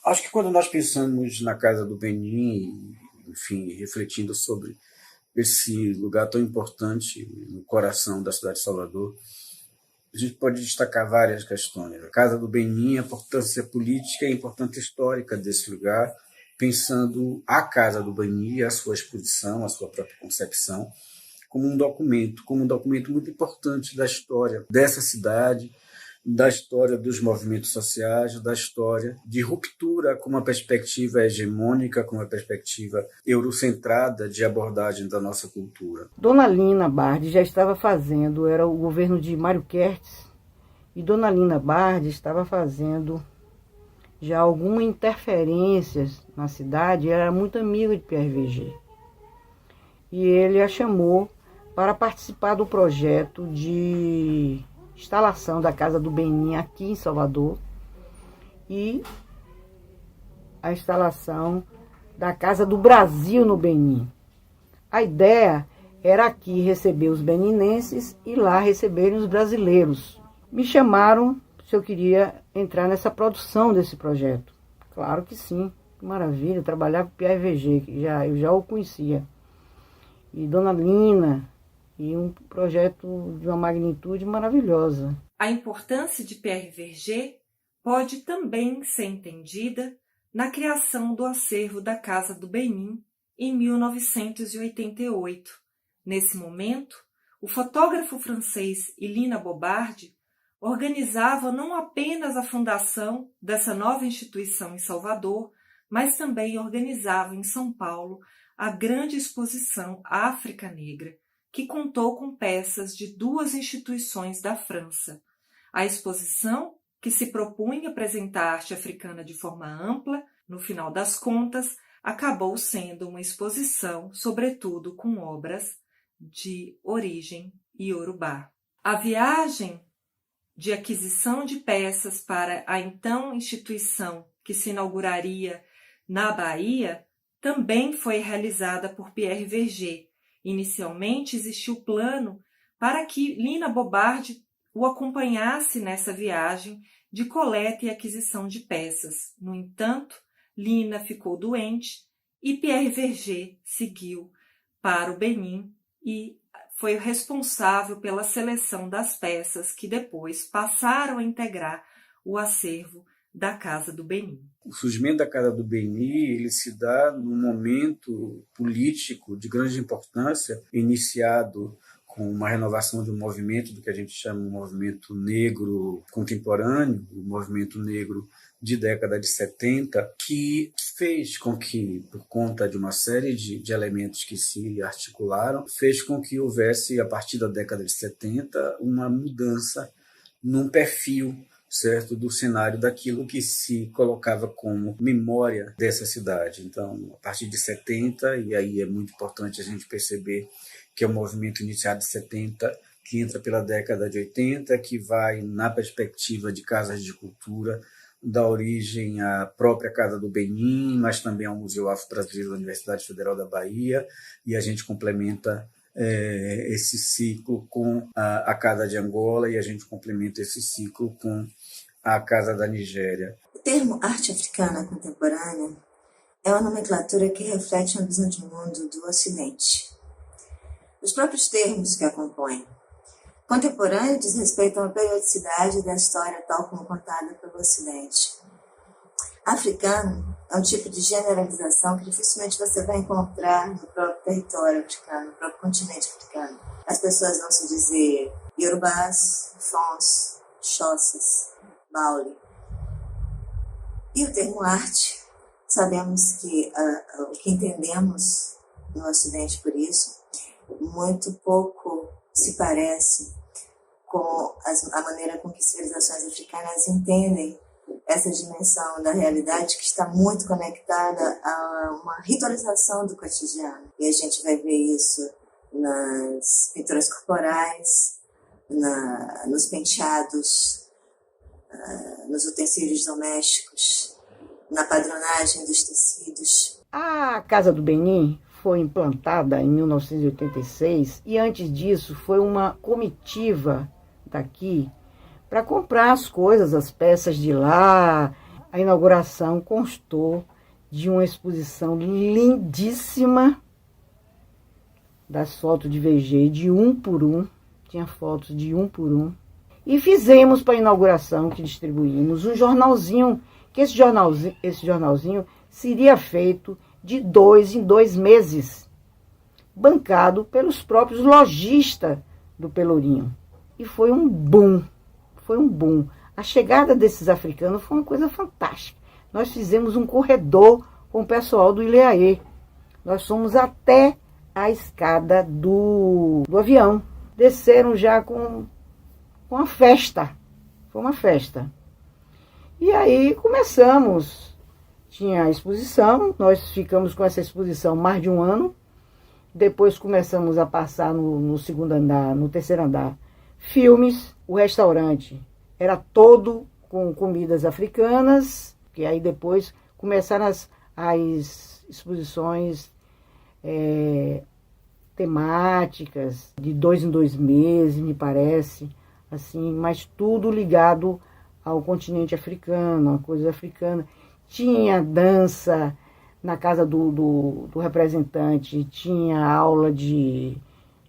Acho que quando nós pensamos na Casa do Benin, enfim, refletindo sobre esse lugar tão importante no coração da cidade de Salvador, a gente pode destacar várias questões. A Casa do Benin, a importância política e a importância histórica desse lugar, pensando a Casa do Benin, a sua exposição, a sua própria concepção, como um documento muito importante da história dessa cidade, da história dos movimentos sociais, da história de ruptura com uma perspectiva hegemônica, com uma perspectiva eurocentrada de abordagem da nossa cultura. Dona Lina Bardi já estava fazendo, era o governo de Mário Kertes, e Dona Lina Bardi estava fazendo já alguma interferências na cidade, era muito amigo de Pierre Verger. E ele a chamou para participar do projeto de instalação da Casa do Benin aqui em Salvador e a instalação da Casa do Brasil no Benin. A ideia era aqui receber os beninenses e lá receberem os brasileiros. Me chamaram se eu queria entrar nessa produção desse projeto. Claro que sim, que maravilha, trabalhar com Pierre Verger, que eu já o conhecia. E Dona Lina, e um projeto de uma magnitude maravilhosa. A importância de Pierre Verger pode também ser entendida na criação do acervo da Casa do Benin em 1988. Nesse momento, o fotógrafo francês Lina Bobardi organizava não apenas a fundação dessa nova instituição em Salvador, mas também organizava em São Paulo a grande exposição África Negra, que contou com peças de duas instituições da França. A exposição, que se propunha apresentar a arte africana de forma ampla, no final das contas, acabou sendo uma exposição, sobretudo com obras de origem iorubá. A viagem de aquisição de peças para a então instituição que se inauguraria na Bahia também foi realizada por Pierre Verger. Inicialmente existiu o plano para que Lina Bobardi o acompanhasse nessa viagem de coleta e aquisição de peças. No entanto, Lina ficou doente e Pierre Verger seguiu para o Benin e foi responsável pela seleção das peças que depois passaram a integrar o acervo da Casa do Benin. O surgimento da Casa do Benin ele se dá num momento político de grande importância, iniciado com uma renovação de um movimento do que a gente chama de movimento negro contemporâneo, o movimento negro de década de 70, que fez com que, por conta de uma série de elementos que se articularam, fez com que houvesse, a partir da década de 70, uma mudança num perfil, certo, do cenário daquilo que se colocava como memória dessa cidade. Então, a partir de 70, e aí é muito importante a gente perceber que é um movimento iniciado em 70, que entra pela década de 80, que vai na perspectiva de casas de cultura, dá origem à própria Casa do Benin, mas também ao Museu Afro-Brasileiro da Universidade Federal da Bahia, e a gente complementa esse ciclo com a Casa de Angola e a gente complementa esse ciclo com a Casa da Nigéria. O termo arte africana contemporânea é uma nomenclatura que reflete uma visão de mundo do Ocidente. Os próprios termos que a compõem. Contemporâneo diz respeito a uma periodicidade da história tal como contada pelo Ocidente. Africano é um tipo de generalização que dificilmente você vai encontrar no próprio território africano, no próprio continente africano. As pessoas vão se dizer Yorubás, Fons, Xhossas, Baule. E o termo arte, sabemos que o que entendemos no Ocidente por isso, muito pouco se parece com a maneira com que civilizações africanas entendem essa dimensão da realidade que está muito conectada a uma ritualização do cotidiano. E a gente vai ver isso nas pinturas corporais, nos penteados, nos utensílios domésticos, na padronagem dos tecidos. A Casa do Benin foi implantada em 1986 e antes disso foi uma comitiva daqui para comprar as coisas, as peças de lá, A inauguração constou de uma exposição lindíssima das fotos de VG, de um por um, tinha fotos de um por um. E fizemos para a inauguração, que distribuímos, um jornalzinho, que esse jornalzinho seria feito de 2 em 2 meses, bancado pelos próprios lojistas do Pelourinho. E foi um boom, foi um boom. A chegada desses africanos foi uma coisa fantástica. Nós fizemos um corredor com o pessoal do Ileaê. Nós fomos até a escada do avião. Desceram já com a festa. Foi uma festa. E aí começamos. Tinha a exposição, nós ficamos com essa exposição mais de um ano. Depois começamos a passar no segundo andar, no terceiro andar, filmes. O restaurante era todo com comidas africanas, que aí depois começaram as exposições temáticas, de 2 em 2 meses, me parece, assim, mas tudo ligado ao continente africano, a coisa africana. Tinha dança na casa do representante, tinha aula de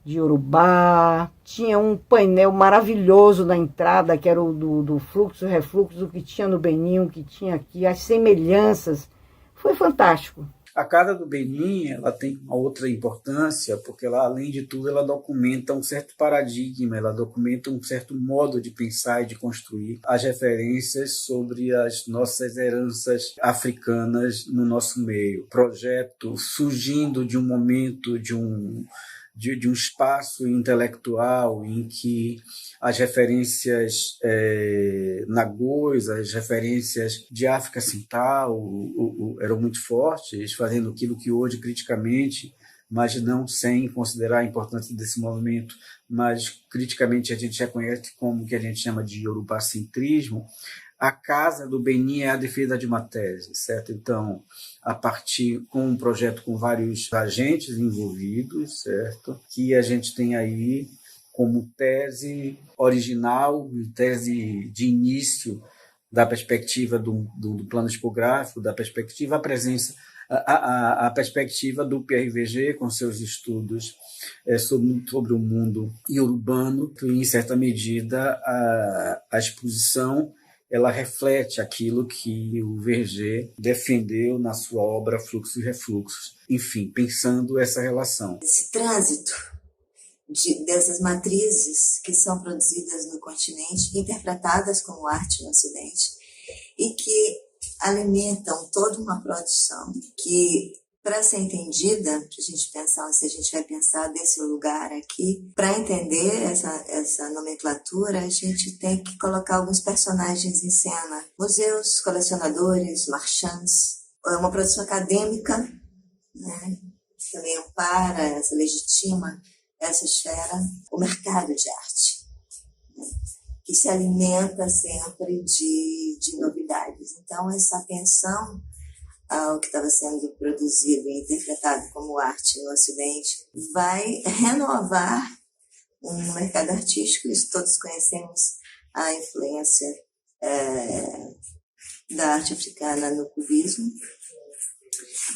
Yorubá, tinha um painel maravilhoso na entrada, que era o do fluxo e refluxo, o que tinha no Benin, o que tinha aqui, as semelhanças. Foi fantástico. A Casa do Benin, ela tem uma outra importância, porque ela, além de tudo, ela documenta um certo paradigma, ela documenta um certo modo de pensar e de construir as referências sobre as nossas heranças africanas no nosso meio. Projeto surgindo de um momento, de um espaço intelectual em que as referências nagôs, as referências de África Central eram muito fortes, fazendo aquilo que hoje, criticamente, mas não sem considerar a importância desse movimento, mas criticamente a gente reconhece como o que a gente chama de yorubacentrismo. A Casa do Benin é a defesa de uma tese, certo? Então, a partir com um projeto com vários agentes envolvidos, certo? Que a gente tem aí como tese original, tese de início da perspectiva do plano tipográfico, da perspectiva, a presença, a perspectiva do PRVG com seus estudos sobre o mundo urbano, que, em certa medida, a exposição ela reflete aquilo que o Verger defendeu na sua obra Fluxos e Refluxos. Enfim, pensando essa relação. Esse trânsito dessas matrizes que são produzidas no continente, interpretadas como arte no Ocidente, e que alimentam toda uma produção que, para ser entendida, para a gente pensar, se a gente vai pensar desse lugar aqui, para entender essa nomenclatura, a gente tem que colocar alguns personagens em cena. Museus, colecionadores, marchands, uma produção acadêmica, né, que também ampara, legitima essa esfera, o mercado de arte, né, que se alimenta sempre de novidades. Então, essa atenção ao que estava sendo produzido e interpretado como arte no Ocidente vai renovar um mercado artístico. Isso todos conhecemos, a influência da arte africana no cubismo.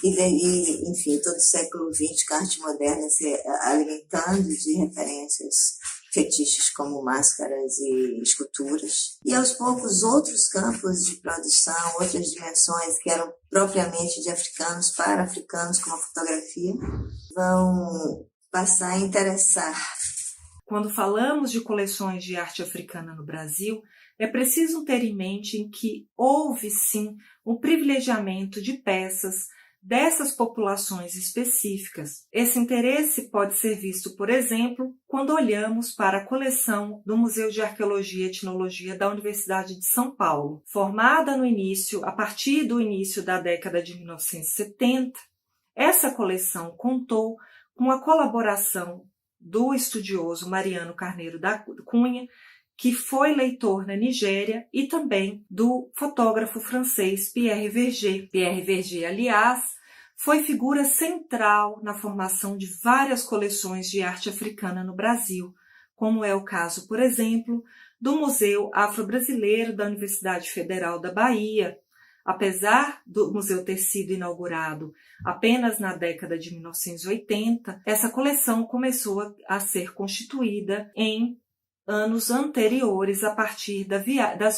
E, enfim, todo o século XX, com a arte moderna se alimentando de referências fetiches como máscaras e esculturas. E, aos poucos, outros campos de produção, outras dimensões que eram propriamente de africanos para africanos, como a fotografia, vão passar a interessar. Quando falamos de coleções de arte africana no Brasil, é preciso ter em mente que houve, sim, um privilegiamento de peças dessas populações específicas. Esse interesse pode ser visto, por exemplo, quando olhamos para a coleção do Museu de Arqueologia e Etnologia da Universidade de São Paulo. Formada a partir do início da década de 1970, essa coleção contou com a colaboração do estudioso Mariano Carneiro da Cunha, que foi leitor na Nigéria, e também do fotógrafo francês Pierre Verger. Pierre Verger, aliás, foi figura central na formação de várias coleções de arte africana no Brasil, como é o caso, por exemplo, do Museu Afro-Brasileiro da Universidade Federal da Bahia, Apesar do museu ter sido inaugurado apenas na década de 1980, essa coleção começou a ser constituída em anos anteriores, a partir das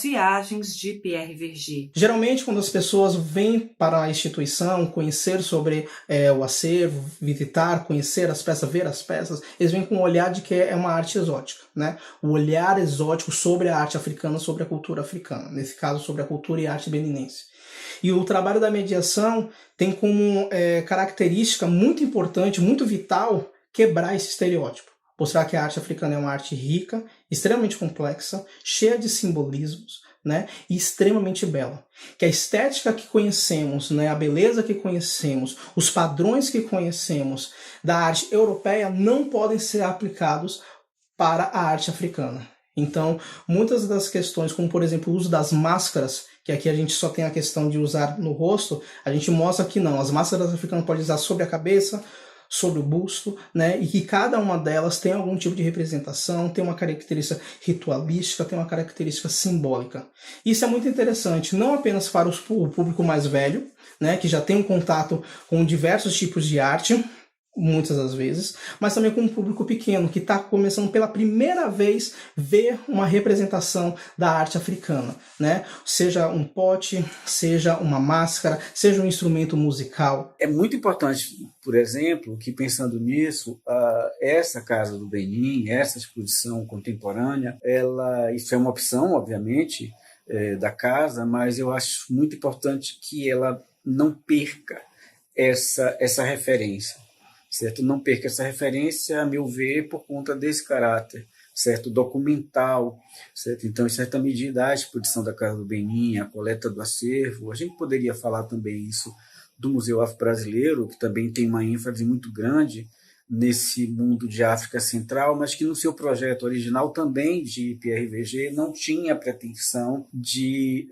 viagens de Pierre Verger. Geralmente, quando as pessoas vêm para a instituição conhecer sobre o acervo, visitar, conhecer as peças, ver as peças, eles vêm com um olhar de que é uma arte exótica, né? O olhar exótico sobre a arte africana, sobre a cultura africana, nesse caso sobre a cultura e arte beninense. E o trabalho da mediação tem como característica muito importante, muito vital, quebrar esse estereótipo. Mostrar que a arte africana é uma arte rica, extremamente complexa, cheia de simbolismos, né, e extremamente bela. Que a estética que conhecemos, né, a beleza que conhecemos, os padrões que conhecemos da arte europeia não podem ser aplicados para a arte africana. Então, muitas das questões, como por exemplo o uso das máscaras, que aqui a gente só tem a questão de usar no rosto, a gente mostra que não, as máscaras africanas podem usar sobre a cabeça, sobre o busto, né? E que cada uma delas tem algum tipo de representação, tem uma característica ritualística, tem uma característica simbólica. Isso é muito interessante, não apenas para o público mais velho, né? Que já tem um contato com diversos tipos de arte, muitas das vezes, mas também com um público pequeno, que está começando pela primeira vez ver uma representação da arte africana, né? Seja um pote, seja uma máscara, seja um instrumento musical. É muito importante, por exemplo, que pensando nisso, essa Casa do Benin, essa exposição contemporânea, isso é uma opção, obviamente, da casa, mas eu acho muito importante que ela não perca essa referência. Certo? Não perca essa referência, a meu ver, por conta desse caráter, certo? Documental, certo? Então, em certa medida, a exposição da Casa do Benin, a coleta do acervo, a gente poderia falar também isso do Museu Afro-Brasileiro, que também tem uma ênfase muito grande nesse mundo de África Central, mas que no seu projeto original também de Pierre Verger não tinha a pretensão de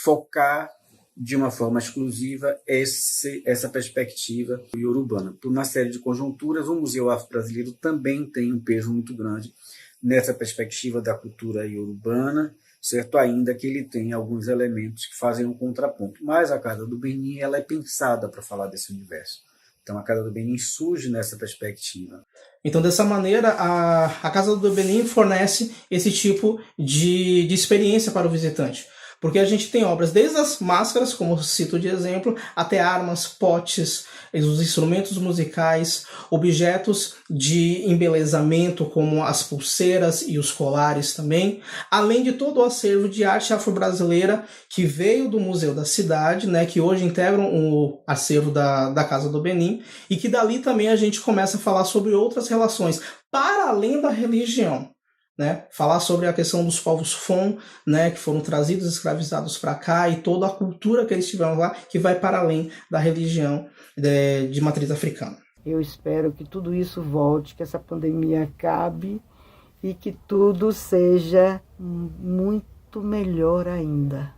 focar de uma forma exclusiva essa perspectiva iorubana. Por uma série de conjunturas, o Museu Afro-Brasileiro também tem um peso muito grande nessa perspectiva da cultura iorubana, certo? Ainda que ele tenha alguns elementos que fazem um contraponto. Mas a Casa do Benin ela é pensada para falar desse universo. Então a Casa do Benin surge nessa perspectiva. Então, dessa maneira, a Casa do Benin fornece esse tipo de experiência para o visitante. Porque a gente tem obras desde as máscaras, como eu cito de exemplo, até armas, potes, os instrumentos musicais, objetos de embelezamento, como as pulseiras e os colares também, além de todo o acervo de arte afro-brasileira que veio do Museu da Cidade, né, que hoje integram o acervo da Casa do Benin, e que dali também a gente começa a falar sobre outras relações, para além da religião. Né? Falar sobre a questão dos povos Fon, né, que foram trazidos escravizados para cá, e toda a cultura que eles tiveram lá, que vai para além da religião de matriz africana. Eu espero que tudo isso volte, que essa pandemia acabe e que tudo seja muito melhor ainda.